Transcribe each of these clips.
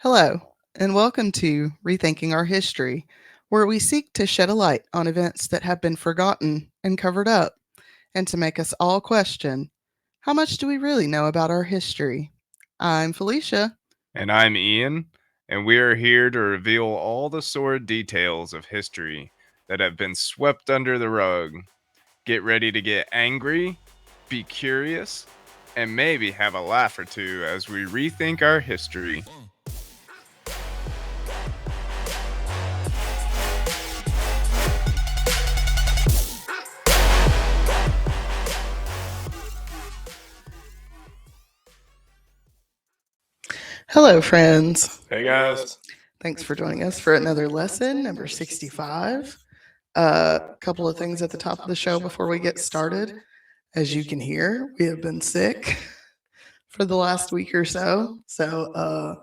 Hello, and welcome to Rethinking Our History, where we seek to shed a light on events that have been forgotten and covered up, and to make us all question how much do we really know about our history? I'm Felicia. And I'm Ian, and we are here to reveal all the sordid details of history that have been swept under the rug. Get ready to get angry, be curious, and maybe have a laugh or two as we rethink our history. Hello, friends. Hey guys. Thanks for joining us for another lesson, number 65. A couple of things at the top of the show before we get started. As you can hear, we have been sick for the last week or so. So,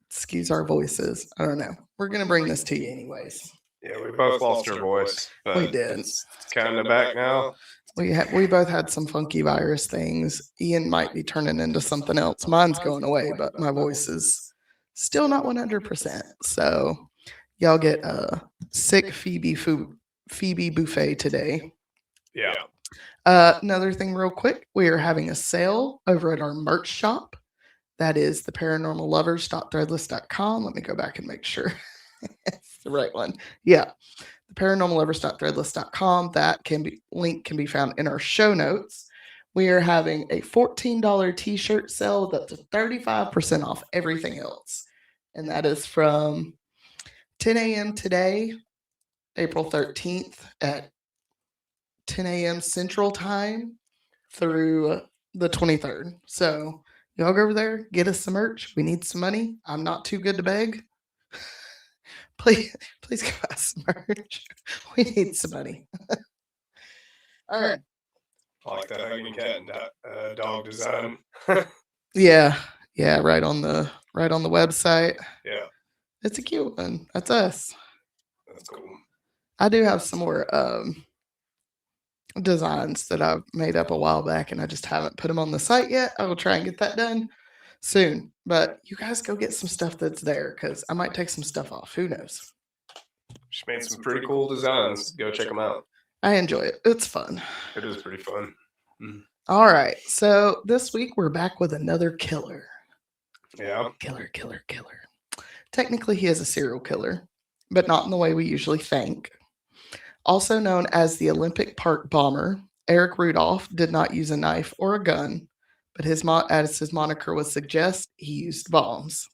excuse our voices. I don't know. We're going to bring this to you anyways. Yeah, we both lost our voice. But We did. It's kind of back now. We both had some funky virus things. Ian might be turning into something else. Mine's going away, but my voice is still not 100%. So y'all get a sick Phoebe buffet today. Yeah. Another thing real quick, we are having a sale over at our merch shop. That is the paranormallovers.threadless.com. Let me go back and make sure it's the right one. Yeah. The paranormallovers.threadless.com. That link can be found in our show notes. We are having a $14 t-shirt sale that's 35% off everything else. And that is from 10 a.m. today, April 13th at 10 a.m. Central Time through the 23rd. So y'all go over there, get us some merch. We need some money. I'm not too good to beg. Please give us some merch. We need some money. All right. I like that hugging cat and dog design. Yeah, right on the website. Yeah, It's a cute one. That's us. that's cool. I do have some more designs that I've made up a while back, and I just haven't put them on the site yet. I will try and get that done soon. But you guys go get some stuff that's there, because I might take some stuff off. Who knows? She made some pretty cool designs. Go check them out. I enjoy it. It's fun. It is pretty fun. All right. So this week we're back with another killer. Yeah. Killer. Technically, he is a serial killer, but not in the way we usually think. Also known as the Olympic Park bomber, Eric Rudolph did not use a knife or a gun, but as his moniker would suggest, he used bombs.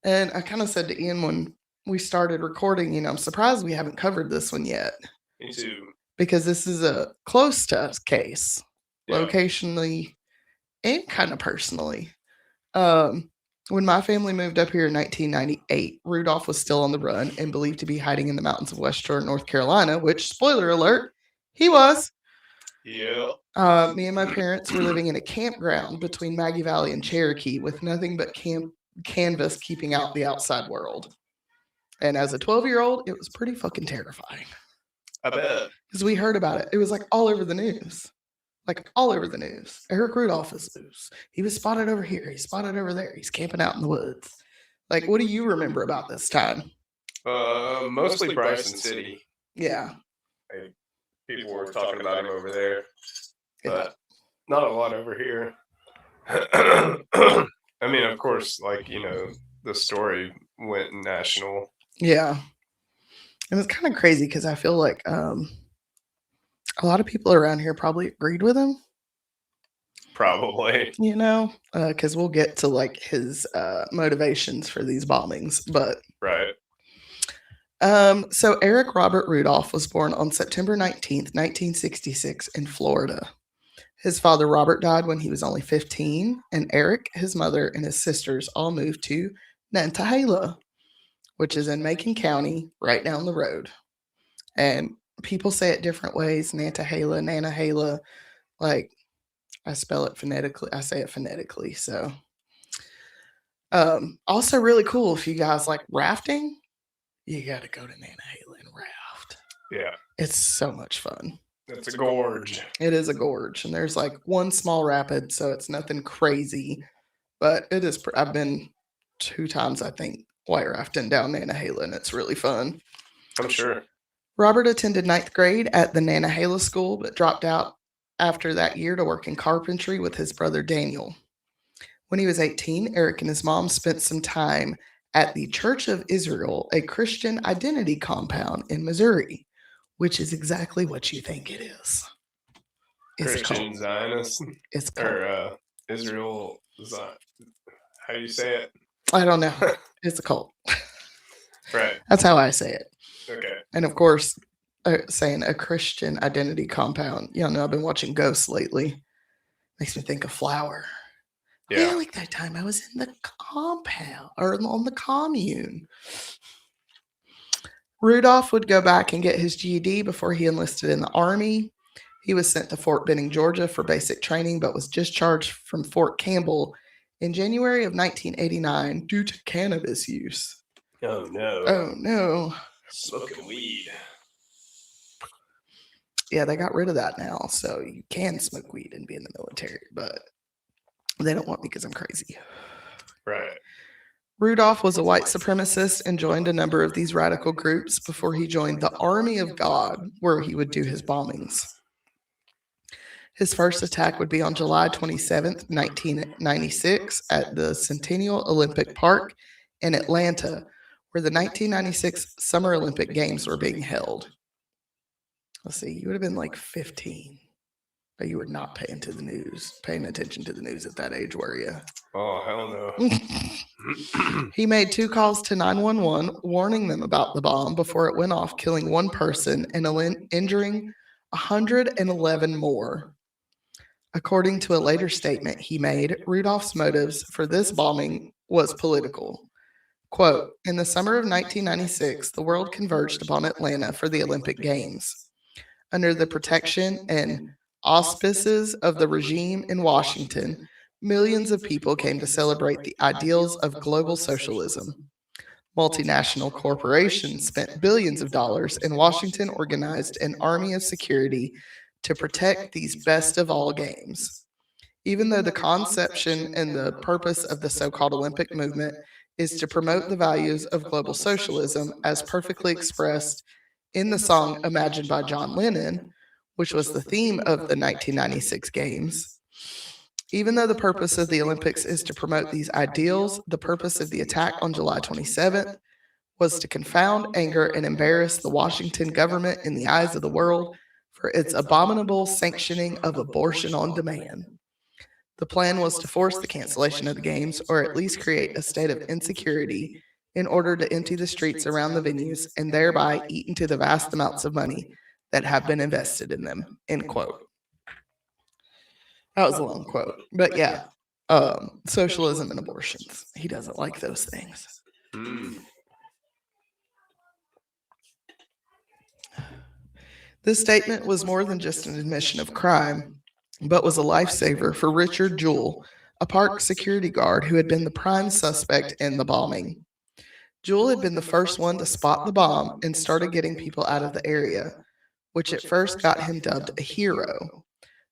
And I kind of said to Ian when we started recording, I'm surprised we haven't covered this one yet. Me too. Because this is a close to us case, locationally and kind of personally. When my family moved up here in 1998, Rudolph was still on the run and believed to be hiding in the mountains of West Shore, North Carolina, which, spoiler alert, he was. Yeah. Me and my parents were living in a campground between Maggie Valley and Cherokee with nothing but canvas keeping out the outside world. And as a 12-year-old, it was pretty fucking terrifying. I bet. Because we heard about it. It was like all over the news. Eric Rudolph is loose. He was spotted over here. He's spotted over there. He's camping out in the woods. Like, what do you remember about this time? Mostly Bryson City. Yeah. People were talking about him over there, but not a lot over here. I mean, of course, the story went national. Yeah. And it's kind of crazy because I feel like a lot of people around here probably agreed with him. Probably. Because we'll get to like his motivations for these bombings. But right. So Eric Robert Rudolph was born on September 19th, 1966 in Florida. His father, Robert, died when he was only 15, and Eric, his mother, and his sisters all moved to Nantahala, which is in Macon County, right down the road. And people say it different ways, Nantahala. Like, I spell it phonetically. I say it phonetically. So, also really cool if you guys like rafting, you got to go to Nantahala and raft. Yeah. It's so much fun. It's a gorge. It is a gorge. And there's like one small rapid, so it's nothing crazy. but it is. I've been 2 times, I think, white rafting down Nantahala, and it's really fun. I'm sure. Robert attended 9th grade at the Nantahala School, but dropped out after that year to work in carpentry with his brother Daniel. When he was 18, Eric and his mom spent some time at the Church of Israel, a Christian identity compound in Missouri, which is exactly what you think it is. It's Christian Zionist It's called. or Israel Zion. How do you say it? I don't know. It's a cult. Right. That's how I say it. Okay. And of course, saying a Christian identity compound. Y'all know I've been watching Ghosts lately. Makes me think of Flower. Yeah, like that time I was in the compound or on the commune. Rudolph would go back and get his GED before he enlisted in the Army. He was sent to Fort Benning, Georgia for basic training, but was discharged from Fort Campbell in January of 1989 due to cannabis use. Oh, no. Oh, no. Smoking weed. Yeah, they got rid of that now, so you can smoke weed and be in the military, but they don't want me because I'm crazy. Right. Rudolph was a white supremacist and joined a number of these radical groups before he joined the Army of God, where he would do his bombings. His first attack would be on July 27th, 1996, at the Centennial Olympic Park in Atlanta, where the 1996 Summer Olympic Games were being held. Let's see, you would have been like 15, but you were not paying attention to the news at that age, were you? Oh, hell no. He made 2 calls to 911, warning them about the bomb before it went off, killing 1 person and injuring 111 more. According to a later statement he made, Rudolph's motives for this bombing was political. Quote, in the summer of 1996, the world converged upon Atlanta for the Olympic Games. Under the protection and auspices of the regime in Washington, millions of people came to celebrate the ideals of global socialism. Multinational corporations spent billions of dollars, and Washington organized an army of security to protect these best of all games. Even though the conception and the purpose of the so-called Olympic movement is to promote the values of global socialism as perfectly expressed in the song Imagined by John Lennon, which was the theme of the 1996 Games. Even though the purpose of the Olympics is to promote these ideals, the purpose of the attack on July 27th was to confound, anger, and embarrass the Washington government in the eyes of the world for its abominable sanctioning of abortion on demand. The plan was to force the cancellation of the games, or at least create a state of insecurity in order to empty the streets around the venues and thereby eat into the vast amounts of money that have been invested in them, end quote. That was a long quote, but yeah, socialism and abortions. He doesn't like those things. This statement was more than just an admission of crime, but was a lifesaver for Richard Jewell, a park security guard who had been the prime suspect in the bombing. Jewell had been the first one to spot the bomb and started getting people out of the area, which at first got him dubbed a hero.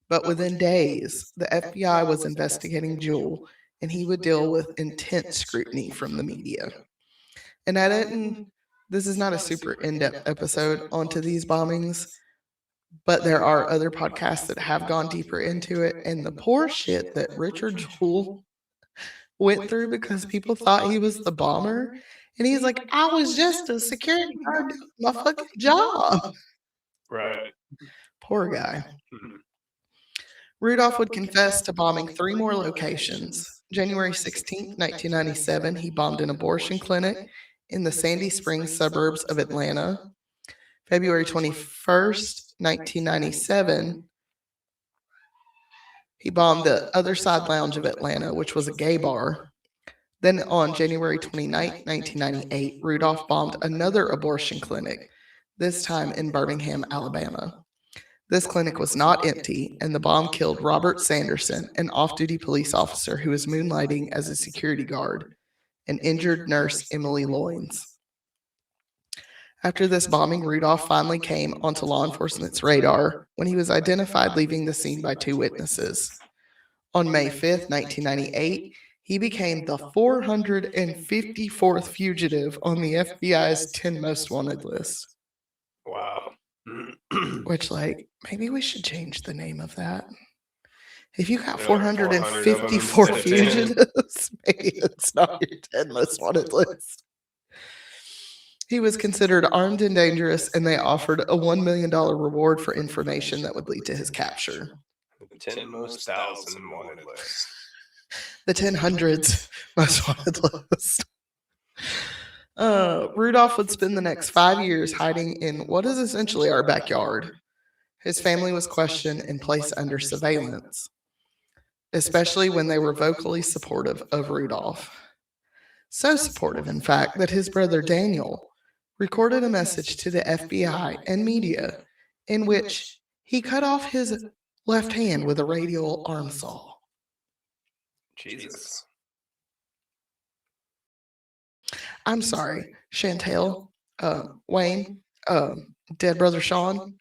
But within days, the FBI was investigating Jewell, and he would deal with intense scrutiny from the media. And this is not a super in-depth episode onto these bombings, but there are other podcasts that have gone deeper into it, and the poor shit that Richard Jewell went through because people thought he was the bomber, and he's like, I was just a security guard doing my fucking job. Right. Poor guy. Rudolph would confess to bombing 3 more locations. January 16, 1997, he bombed an abortion clinic in the Sandy Springs suburbs of Atlanta. February 21st, 1997, he bombed the Other Side Lounge of Atlanta, which was a gay bar. Then on January 29, 1998, Rudolph bombed another abortion clinic, this time in Birmingham, Alabama. This clinic was not empty, and the bomb killed Robert Sanderson, an off-duty police officer who was moonlighting as a security guard, and injured nurse Emily Loynes. After this bombing, Rudolph finally came onto law enforcement's radar when he was identified leaving the scene by 2 witnesses. On May 5th, 1998, He became the 454th fugitive on the FBI's 10 most wanted list. Wow. Which, like, maybe we should change the name of that. If you got There are like 454 400 of 'em instead of 10. fugitives, maybe it's not your 10 most wanted list. He was considered armed and dangerous, and they offered a $1 million reward for information that would lead to his capture. The 10 most thousand wanted list. The 10 hundreds most wanted list. Rudolph would spend the next 5 years hiding in what is essentially our backyard. His family was questioned and placed under surveillance, especially when they were vocally supportive of Rudolph. So supportive, in fact, that his brother Daniel recorded a message to the FBI and media in which he cut off his left hand with a radial arm saw. Jesus. I'm sorry, Chantel, Wayne, dead brother Sean.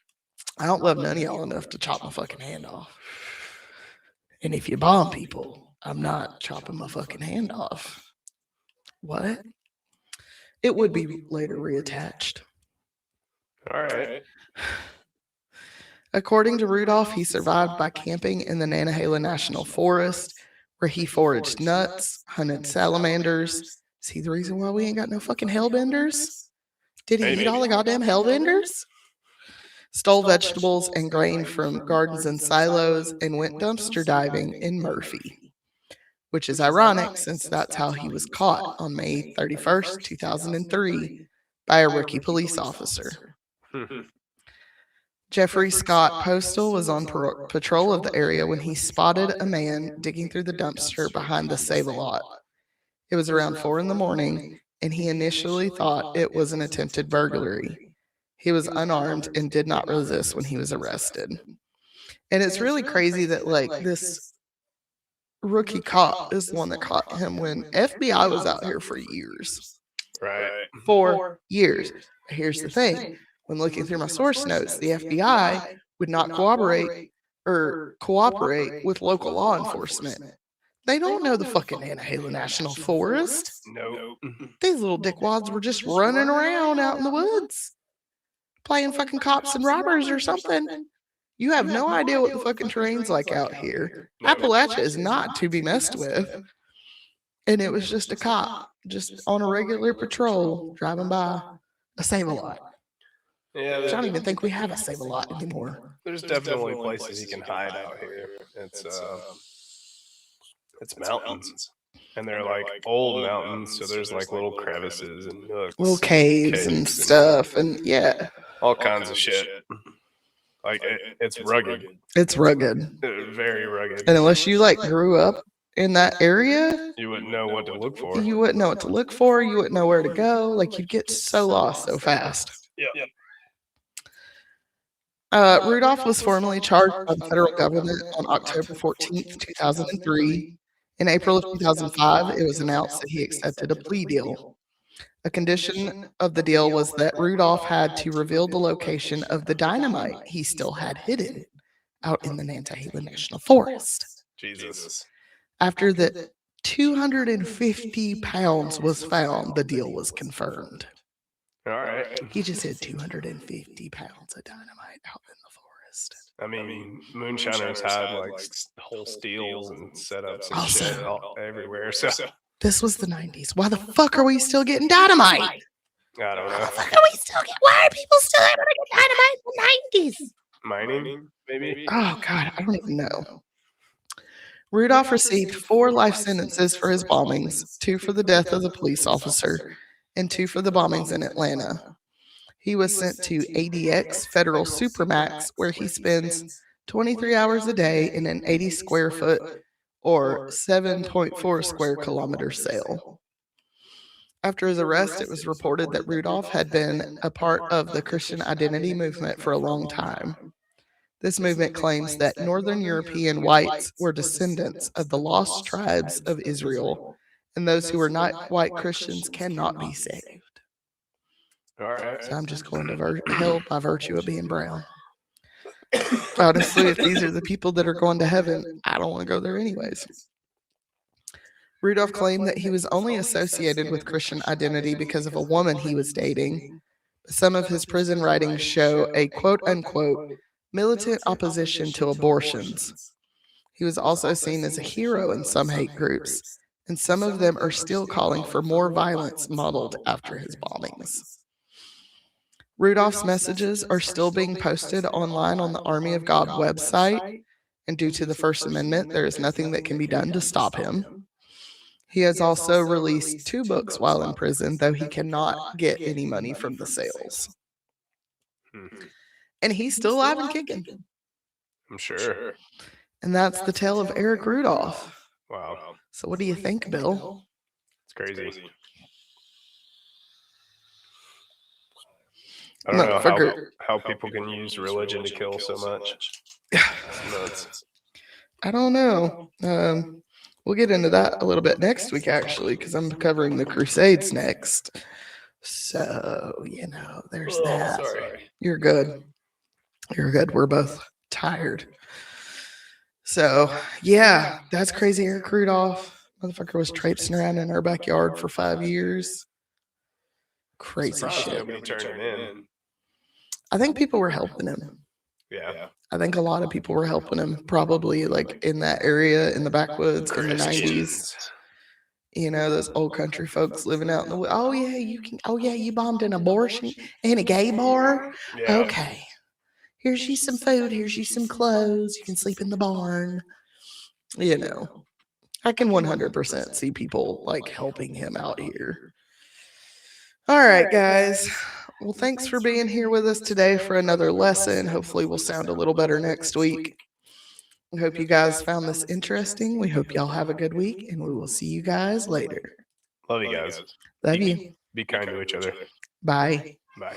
I don't love none of y'all enough to chop my fucking hand off. And if you bomb people, I'm not chopping my fucking hand off. What? It would be later reattached. All right. According to Rudolph, he survived by camping in the Nantahala National Forest, where he foraged nuts, hunted salamanders. Is he the reason why we ain't got no fucking hellbenders? Did he eat all the goddamn hellbenders? Stole vegetables and grain from gardens and silos, and went dumpster diving in Murphy, which is ironic since that's how he was caught on May 31st, 2003, by a rookie police officer. Jeffrey Scott Postal was on patrol of the area when he spotted a man digging through the dumpster behind the Save-A-Lot. It was around 4 a.m, and he initially thought it was an attempted burglary. He was unarmed and did not resist when he was arrested. And it's really crazy that, like, this rookie cop is the one that caught him when FBI was out here for years. Right. For years. Here's the thing. When looking through my source notes, the FBI would not cooperate with local law enforcement. They don't know the fucking Nantahala National Forest. Nope. These little dickwads were just running around out in the woods, playing fucking cops and robbers or something. You have no idea what the fucking terrain's like out here. Appalachia is not to be messed with. And it was just a cop, just on a regular patrol, driving by a Save-A-Lot. Yeah, I don't even think we have a Save-A-Lot anymore. there's definitely places you can hide out here. It's mountains. And they're like old mountains, so there's like little crevices and nooks, Little caves and stuff, and yeah. all kinds of shit. Like it's rugged. It's rugged. Very rugged. And unless you like grew up in that area, You wouldn't know what to look for. you wouldn't know what to look for. You wouldn't know where to go. Like, you'd get so lost so fast. Yeah. Rudolph was formally charged by the federal government on October 14th, 2003. In April of 2005, it was announced that he accepted a plea deal. A condition of the deal was that Rudolph had to reveal the location of the dynamite he still had hidden out in the Nantahala National Forest. Jesus. After the 250 pounds was found, the deal was confirmed. All right. He just hid 250 pounds of dynamite out in the forest. I mean, moonshiners had like whole steels and setups and Also- shit everywhere. So This was the 90s. Why the fuck are we still getting dynamite? I don't Why the know. fuck are we still getting? Why are people still able to get dynamite in the 90s? Mining, maybe? Oh God, I don't even know. Rudolph received 4 life sentences for his bombings, 2 for the death of the police officer, and 2 for the bombings in Atlanta. He was sent to ADX Federal Supermax, where he spends 23 hours a day in an 80 square foot or 7.4 square kilometer cell. After his arrest, it was reported that Rudolph had been a part of the Christian identity movement for a long time. This movement claims that Northern European whites were descendants of the lost tribes of Israel, and those who are not white Christians cannot be saved. All right. So I'm just going to hell by virtue of being brown. Honestly, if these are the people that are going to heaven, I don't want to go there anyways. Rudolph claimed that he was only associated with Christian identity because of a woman he was dating. Some of his prison writings show a quote unquote militant opposition to abortions. He was also seen as a hero in some hate groups, and some of them are still calling for more violence modeled after his bombings. Rudolph's messages are still being posted online on the Army of God website, and due to the First Amendment, there is nothing that can be done to stop him. He has also released 2 books while in prison, though he cannot get any money from the sales. And he's still alive and kicking. I'm sure. And that's the tale of Eric Rudolph. Wow. So what do you think, Bill? It's crazy. I don't know how people can use religion to kill so much. It's nuts. I don't know. We'll get into that a little bit next week, actually, because I'm covering the Crusades next. So, there's that. Sorry. You're good. You're good. We're both tired. So, yeah, that's crazy. Eric Rudolph. Motherfucker was traipsing around in our backyard for 5 years. Crazy shit. Nobody turned him in. I think people were helping him. Yeah. I think a lot of people were helping him, probably like in that area in the backwoods in the 90s. Those old country folks living out in the woods. Oh yeah, you bombed an abortion and a gay bar? Yeah. Okay. Here's you some food, here's you some clothes, you can sleep in the barn. I can 100% see people like helping him out here. All right, guys. Well, thanks for being here with us today for another lesson. Hopefully we'll sound a little better next week. We hope you guys found this interesting. We hope y'all have a good week, and we will see you guys later. Love you guys. Love you. Be kind to each other. Bye. Bye.